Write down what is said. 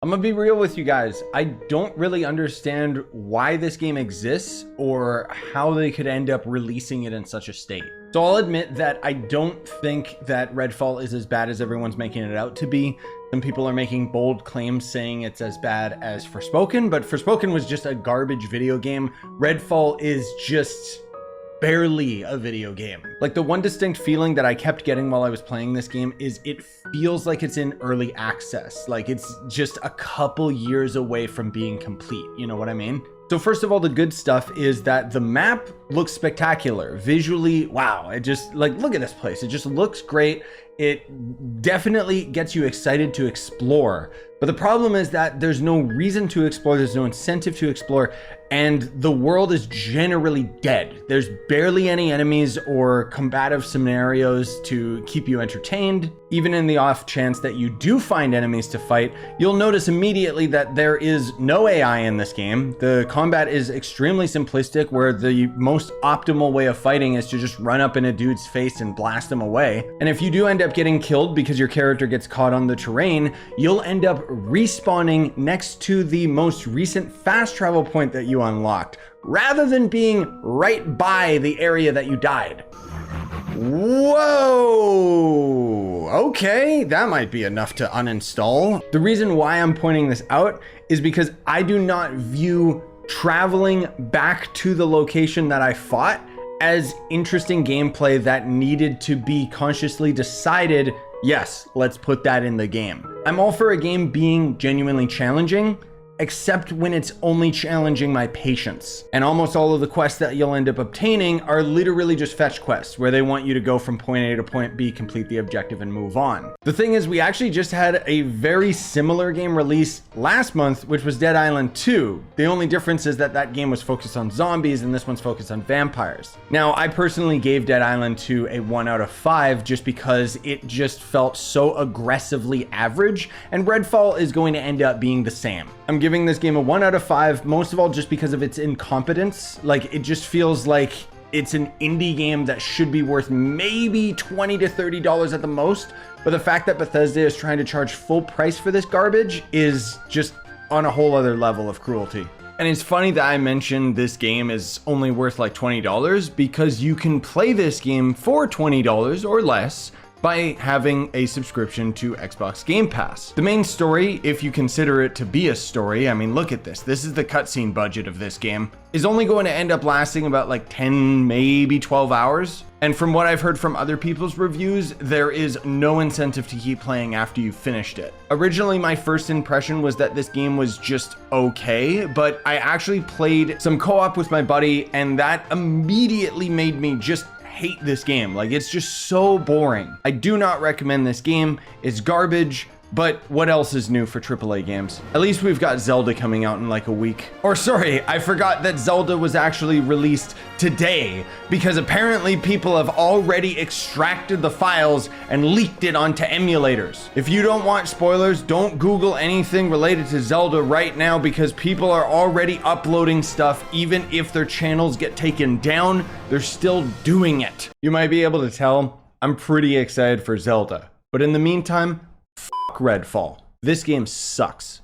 I'm gonna be real with you guys. I don't really understand why this game exists or how they could end up releasing it in such a state. So I'll admit that I don't think that Redfall is as bad as everyone's making it out to be. Some people are making bold claims saying it's as bad as Forspoken, but Forspoken was just a garbage video game. Redfall is just barely a video game. Like, the one distinct feeling that I kept getting while I was playing this game is it feels like it's in early access. Like, it's just a couple years away from being complete. You know what I mean? So first of all, the good stuff is that the map looks spectacular. Visually, wow, it just, like, look at this place. It just looks great. It definitely gets you excited to explore. But the problem is that there's no reason to explore, there's no incentive to explore, and the world is generally dead. There's barely any enemies or combative scenarios to keep you entertained. Even in the off chance that you do find enemies to fight, you'll notice immediately that there is no AI in this game. The combat is extremely simplistic, where the most optimal way of fighting is to just run up in a dude's face and blast him away. And if you do end up getting killed because your character gets caught on the terrain, you'll end up respawning next to the most recent fast travel point that you unlocked, rather than being right by the area that you died. Whoa! Okay, that might be enough to uninstall. The reason why I'm pointing this out is because I do not view traveling back to the location that I fought as interesting gameplay that needed to be consciously decided. Yes, let's put that in the game. I'm all for a game being genuinely challenging, except when it's only challenging my patience. And almost all of the quests that you'll end up obtaining are literally just fetch quests, where they want you to go from point A to point B, complete the objective, and move on. The thing is, we actually just had a very similar game release last month, which was Dead Island 2. The only difference is that that game was focused on zombies and this one's focused on vampires. Now, I personally gave Dead Island 2 a 1 out of 5 just because it just felt so aggressively average, and Redfall is going to end up being the same. I'm giving this game a 1 out of 5, most of all just because of its incompetence. Like, it just feels like it's an indie game that should be worth maybe $20 to $30 at the most, but the fact that Bethesda is trying to charge full price for this garbage is just on a whole other level of cruelty. And it's funny that I mentioned this game is only worth like $20 because you can play this game for $20 or less by having a subscription to Xbox Game Pass. The main story, if you consider it to be a story, I mean, look at this. This is the cutscene budget of this game, is only going to end up lasting about like 10, maybe 12 hours. And from what I've heard from other people's reviews, there is no incentive to keep playing after you've finished it. Originally, my first impression was that this game was just okay, but I actually played some co-op with my buddy, and that immediately made me just hate this game. Like, it's just so boring. I do not recommend this game. It's garbage. But what else is new for AAA games? At least we've got Zelda coming out in like a week. Or sorry, I forgot that Zelda was actually released today, because apparently people have already extracted the files and leaked it onto emulators. If you don't want spoilers, don't Google anything related to Zelda right now, because people are already uploading stuff. Even if their channels get taken down, they're still doing it. You might be able to tell I'm pretty excited for Zelda. But in the meantime, Redfall. This game sucks.